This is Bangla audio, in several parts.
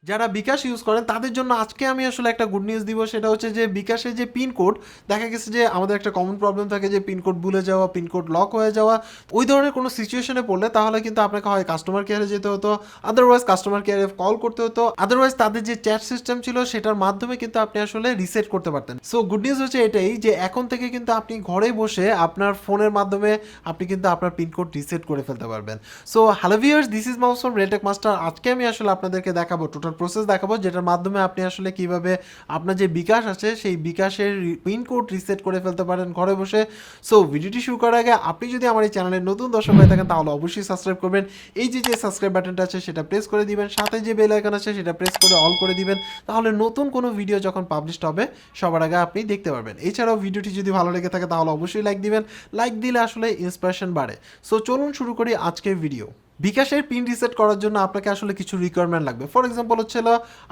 যারা বিকাশ ইউজ করেন তাদের জন্য আজকে আমি আসলে একটা গুড নিউজ দিব, সেটা হচ্ছে যে বিকাশের যে পিন কোড, দেখা গেছে যে আমাদের একটা কমন প্রবলেম থাকে যে পিন কোড ভুলে যাওয়া, পিন কোড লক হয়ে যাওয়া। ওই ধরনের কোনো সিচুয়েশনে পড়লে তাহলে কিন্তু আপনাকে হয় কাস্টমার কেয়ারে যেতে হতো, আদারওয়াইজ কাস্টমার কেয়ারে কল করতে হতো, আদারওয়াইজ তাদের যে চ্যাট সিস্টেম ছিল সেটার মাধ্যমে কিন্তু আপনি আসলে রিসেট করতে পারতেন। সো গুড নিউজ হচ্ছে এটাই যে এখন থেকে কিন্তু আপনি ঘরে বসে আপনার ফোনের মাধ্যমে আপনি কিন্তু আপনার পিন কোড রিসেট করে ফেলতে পারবেন। So hello viewers, this is Mouse from Railtech Master. আজকে আমি আসলে আপনাদেরকে দেখাবো টোটাল প্রসেস দেখাবো, যেটার মাধ্যমে আপনি আসলে কিভাবে আপনার যে বিকাশ আছে সেই বিকাশের পিন কোড রিসেট করে ফেলতে পারেন ঘরে বসে। সো ভিডিওটি শুরু করার আগে আপনি যদি আমার এই চ্যানেলের নতুন দর্শক হয়ে থাকেন তাহলে অবশ্যই সাবস্ক্রাইব করবেন। এই যে সাবস্ক্রাইব বাটনটা আছে সেটা প্রেস করে দিবেন, সাথে যে বেল আইকন আছে সেটা প্রেস করে অল করে দিবেন, তাহলে নতুন কোনো ভিডিও যখন পাবলিশ হবে সবার আগে আপনি দেখতে পারবেন। এছাড়াও ভিডিওটি যদি ভালো লেগে থাকে তাহলে অবশ্যই লাইক দিবেন, লাইক দিলে আসলে ইন্সপিরেশন বাড়ে। সো চলুন শুরু করি আজকের ভিডিও। বিকাশের পিন রিসেট করার জন্য আপনাকে আসলে কিছু রিকোয়ারমেন্ট লাগবে। ফর এক্সাম্পল হচ্ছে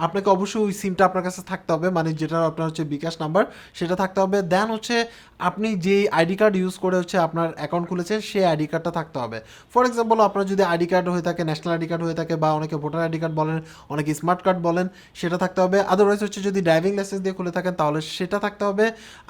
আপনাকে অবশ্যই ওই সিমটা আপনার কাছে থাকতে হবে, মানে যেটা আপনার হচ্ছে বিকাশ নাম্বার সেটা থাকতে হবে। দেন হচ্ছে আপনি যেই আইডি কার্ড ইউজ করে হচ্ছে আপনার অ্যাকাউন্ট খুলেছেন সেই আইডি কার্ডটা থাকতে হবে। ফর এক্সাম্পল আপনার যদি আইডি কার্ড হয়ে থাকে, ন্যাশনাল আইডি কার্ড হয়ে থাকে, বা অনেকে ভোটার আইডি কার্ড বলেন, অনেকে স্মার্ট কার্ড বলেন, সেটা থাকতে হবে। আদারওয়াইজ হচ্ছে যদি ড্রাইভিং লাইসেন্স দিয়ে খুলে থাকেন তাহলে সেটা থাকতে হবে।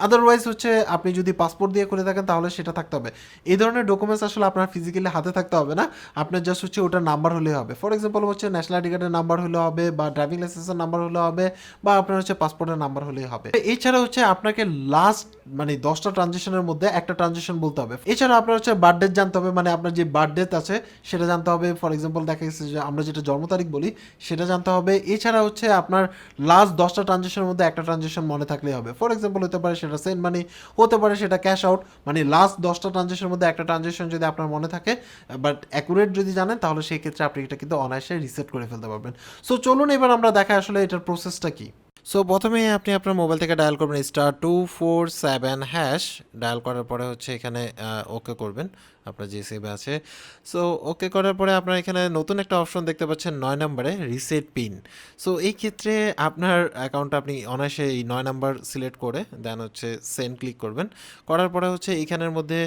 আদারওয়াইজ হচ্ছে আপনি যদি পাসপোর্ট দিয়ে খুলে থাকেন তাহলে সেটা থাকতে হবে। এই ধরনের ডকুমেন্টস আসলে আপনার ফিজিক্যালি হাতে থাকতে হবে না, আপনার জাস্ট হচ্ছে ওটার নাম্বার হলে হবে। ফর এক্সাম্পল হচ্ছে ন্যাশনাল আইডি কার্ডের নাম্বার হলে হবে, বা ড্রাইভিং লাইসেন্সের নাম্বার হলে হবে, বা আপনার হচ্ছে পাসপোর্টের নাম্বার হলেই হবে। এছাড়া হচ্ছে আপনাকে লাস্ট মানে 10টা ট্রানজেকশনের মধ্যে একটা ট্রানজেকশন বলতে হবে। এছাড়া আপনার হচ্ছে বার্থডেট জানতে হবে, মানে আপনার যে বার্থডেট আছে সেটা জানতে হবে। ফর এক্সাম্পল দেখা গেছে যে আমরা যেটা জন্ম তারিখ বলি সেটা জানতে হবে। এছাড়া হচ্ছে আপনার লাস্ট 10টা ট্রানজেকশনের মধ্যে একটা ট্রানজেকশন মনে থাকলেই হবে। ফর এক্সাম্পল হতে পারে সেটা সেন্ড মানি, হতে পারে সেটা ক্যাশ আউট, মানে লাস্ট 10টা ট্রানজেকশনের মধ্যে একটা ট্রানজেকশন যদি আপনার মনে থাকে বাট অ্যাকুরেট যদি জানেন তাহলে সেই ক্ষেত্রে আপনি এটা কিন্তু অনায়াসে রিসেট করে ফেলতে পারবেন। সো চলুন এবার আমরা দেখাই আসলে এটার প্রসেসটা কি। সো প্রথমে আপনি আপনার মোবাইল থেকে ডায়াল করবেন *247#। ডায়াল করার পরে হচ্ছে এখানে ওকে করবেন আপনার যে সেভে আছে। সো ওকে করার পরে আপনার এখানে নতুন একটা অপশন দেখতে পাচ্ছেন 9 নম্বরে রিসেট পিন। সো এই ক্ষেত্রে আপনার অ্যাকাউন্টটা আপনি অনায়াসে এই 9 নাম্বার সিলেক্ট করে দেন হচ্ছে সেন্ড ক্লিক করবেন। করার পরে হচ্ছে এইখানের মধ্যে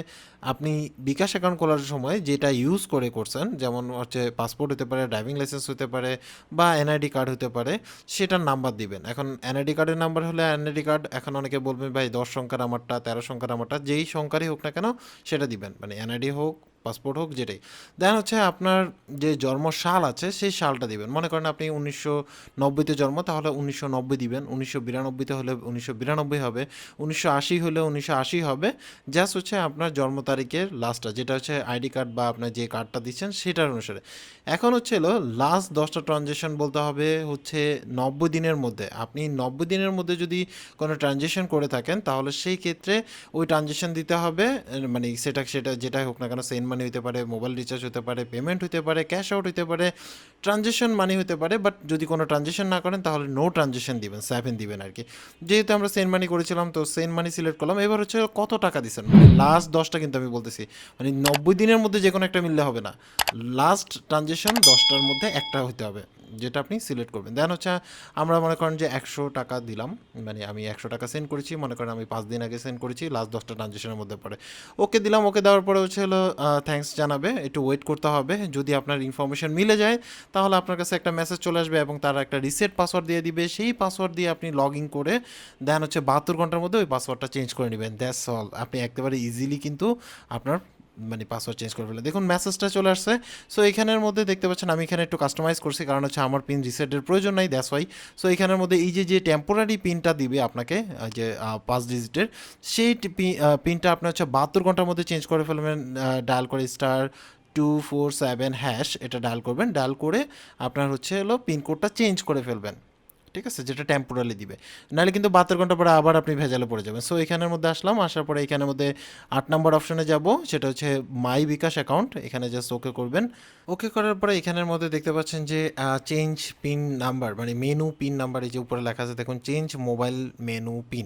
আপনি বিকাশ অ্যাকাউন্ট খোলার সময় যেটা ইউজ করে করছেন, যেমন হচ্ছে পাসপোর্ট হতে পারে, ড্রাইভিং লাইসেন্স হতে পারে, বা এনআইডি কার্ড হতে পারে, সেটার নাম্বার দিবেন। এখন এনআইডি কার্ডের নাম্বার হলে এনআইডি কার্ড, এখন অনেকে বলবেন ভাই 10 সংখ্যার আমারটা, 13 সংখ্যার আমারটা, যেই সংখ্যারই হোক না কেন সেটা দিবেন, মানে এনআইডি হোক পাসপোর্ট হোক যেটাই। দেন হচ্ছে আপনার যে জন্ম সাল আছে সেই সালটা দিবেন। মনে করেন আপনি 1990-তে জন্ম, তাহলে 1990 দিবেন। 1992-তে হলে 1992 হবে, 1980 হলে 1980 হবে। জাস্ট হচ্ছে আপনার জন্ম তারিখের লাস্টটা, যেটা হচ্ছে আইডি কার্ড বা আপনার যে কার্ডটা দিচ্ছেন সেটার অনুসারে। এখন হচ্ছে লাস্ট 10টা ট্রানজেকশন বলতে হবে হচ্ছে 90 দিনের মধ্যে। আপনি 90 দিনের মধ্যে যদি কোনো ট্রানজেকশন করে থাকেন তাহলে সেই ক্ষেত্রে ওই ট্রানজেকশন দিতে হবে। মানে সেটা যেটাই হোক না কেন, সেন্ড মানি হতে পারে, মোবাইল রিচার্জ হতে পারে, পেমেন্ট হতে পারে, ক্যাশ আউট হতে পারে, ট্রানজেকশন মানি হতে পারে। বাট যদি কোনো ট্রানজেকশন না করেন তাহলে নো ট্রানজেকশন দিবেন, 7 দিবেন আর কি। যেহেতু আমরা সেন্ড মানি করেছিলাম তো সেন্ড মানি সিলেক্ট করলাম। এবার হচ্ছে কত টাকা দিচ্ছেন, মানে লাস্ট 10টা কিন্তু আমি বলতেছি, মানে 90 দিনের মধ্যে যে কোনো একটা মিললে হবে না, লাস্ট ট্রানজেকশন 10টার মধ্যে একটা হতে হবে, যেটা আপনি সিলেক্ট করবেন। দেন হচ্ছে আমরা মনে করেন যে 100 টাকা দিলাম, মানে আমি 100 টাকা সেন্ড করেছি, মনে করেন আমি 5 দিন আগে সেন্ড করেছি, লাস্ট 10টা ট্রানজেকশনের মধ্যে পড়ে ওকে দিলাম। ওকে দেওয়ার পরে হচ্ছে থ্যাঙ্কস জানাবে, একটু ওয়েট করতে হবে। যদি আপনার ইনফরমেশন মিলে যায় তাহলে আপনার কাছে একটা মেসেজ চলে আসবে এবং তারা একটা রিসেট পাসওয়ার্ড দিয়ে দিবে। সেই পাসওয়ার্ড দিয়ে আপনি লগ ইন করে দেন হচ্ছে 72 ঘন্টার মধ্যে ওই পাসওয়ার্ডটা চেঞ্জ করে নেবেন। That's all. আপনি একেবারে ইজিলি কিন্তু আপনার মানে পাসওয়ার্ড চেঞ্জ করে ফেলে। দেখুন মেসেজটা চলে আসছে। সো এখানের মধ্যে দেখতে পাচ্ছেন আমি এখানে একটু কাস্টমাইজ করছি, কারণ হচ্ছে আমার পিন রিসেটের প্রয়োজন নাই, দ্যাটস ওয়াই। সো এখানের মধ্যে এই যে টেম্পোরারি পিনটা দিবে আপনাকে, যে 5 ডিজিটের, সেই পিনটা আপনি হচ্ছে 72 ঘন্টার মধ্যে চেঞ্জ করে ফেলবেন। ডায়াল করে *247#, এটা ডায়াল করবেন। ডায়াল করে আপনার হচ্ছে পিনকোডটা চেঞ্জ করে ফেলবেন, ঠিক আছে, যেটা টেম্পোরালি দিবে। নাহলে কিন্তু 72 ঘন্টা পরে আবার আপনি ভেজালে পড়ে যাবেন। সো এখানের মধ্যে আসলাম, আসার পরে এখানের মধ্যে 8 নম্বর অপশনে যাব, সেটা হচ্ছে মাই বিকাশ অ্যাকাউন্ট। এখানে জাস্ট ওকে করবেন। ওকে করার পরে এখানের মধ্যে দেখতে পাচ্ছেন যে চেঞ্জ পিন নাম্বার, মানে মেনু পিন নাম্বার, এই যে উপরে লেখা আছে দেখুন, চেঞ্জ মোবাইল মেনু পিন।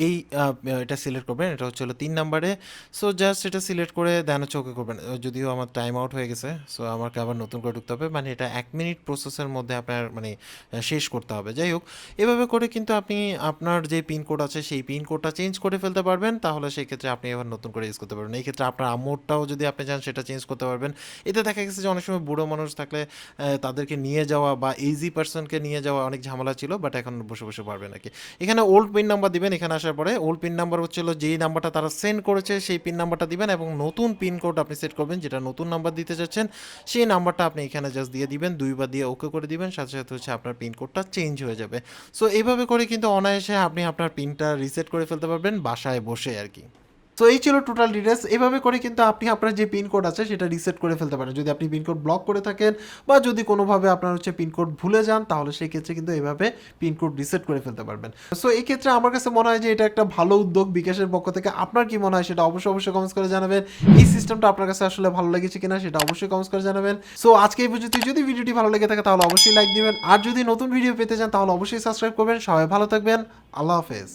এই এটা সিলেক্ট করবেন, এটা হচ্ছে 3 নম্বরে। সো জাস্ট এটা সিলেক্ট করে দেন হচ্ছে ওকে করবেন। যদিও আমার টাইম আউট হয়ে গেছে, সো আমাকে আবার নতুন করে ঢুকতে হবে, মানে এটা 1 মিনিট প্রসেসের মধ্যে আপনার মানে শেষ করতে হবে। যাই যাই হোক, এভাবে করে কিন্তু আপনি আপনার যে পিন কোড আছে সেই পিন কোডটা চেঞ্জ করে ফেলতে পারবেন। তাহলে সেক্ষেত্রে আপনি এবার নতুন করে ইউজ করতে পারবেন। এই ক্ষেত্রে আপনার আম্মুরটাও যদি আপনি চান সেটা চেঞ্জ করতে পারবেন। এতে দেখা গেছে যে অনেক সময় বুড়ো মানুষ থাকলে তাদেরকে নিয়ে যাওয়া বা ইজি পারসনকে নিয়ে যাওয়া অনেক ঝামেলা ছিল, বাট এখন বসে বসে পারবেন আর কি। এখানে ওল্ড পিন নাম্বার দিবেন। এখানে আসার পরে ওল্ড পিন নাম্বার হচ্ছিল যেই নাম্বারটা তারা সেন্ড করেছে সেই পিন নাম্বারটা দিবেন, এবং নতুন পিন কোড আপনি সেট করবেন যেটা নতুন নাম্বার দিতে চাচ্ছেন সেই নাম্বারটা আপনি এখানে জাস্ট দিয়ে দিবেন, দুইবার দিয়ে ওকে করে দিবেন, সাথে সাথে হচ্ছে আপনার পিন কোডটা চেঞ্জ হয়ে যাবে। সো এইভাবে করে কিন্তু অনায়াসে আপনি আপনার পিনটা রিসেট করে ফেলতে পারবেন বাসায় বসে আর কি। সো এই ছিল টোটাল ডিটেলস। এভাবে করে কিন্তু আপনি আপনার যে পিন কোড আছে সেটা রিসেট করে ফেলতে পারেন। যদি আপনি পিন কোড ব্লক করে থাকেন বা যদি কোনোভাবে আপনার হচ্ছে পিন কোড ভুলে যান, তাহলে সেই ক্ষেত্রে কিন্তু এভাবে পিন কোড রিসেট করে ফেলতে পারবেন। সো এই ক্ষেত্রে আমার কাছে মনে হয় যে এটা একটা ভালো উদ্যোগ বিকাশের পক্ষ থেকে। আপনার কি মনে হয় সেটা অবশ্যই কমেন্টস করে জানাবেন। এই সিস্টেমটা আপনার কাছে আসলে ভালো লেগেছে কিনা সেটা অবশ্যই কমেন্টস করে জানাবেন। সো আজকে এই পর্যন্ত। যদি ভিডিওটি ভালো লেগে থাকে তাহলে অবশ্যই লাইক দিবেন, আর যদি নতুন ভিডিও পেতে চান তাহলে অবশ্যই সাবস্ক্রাইব করবেন। সবাই ভালো থাকবেন। আল্লাহ হাফেজ।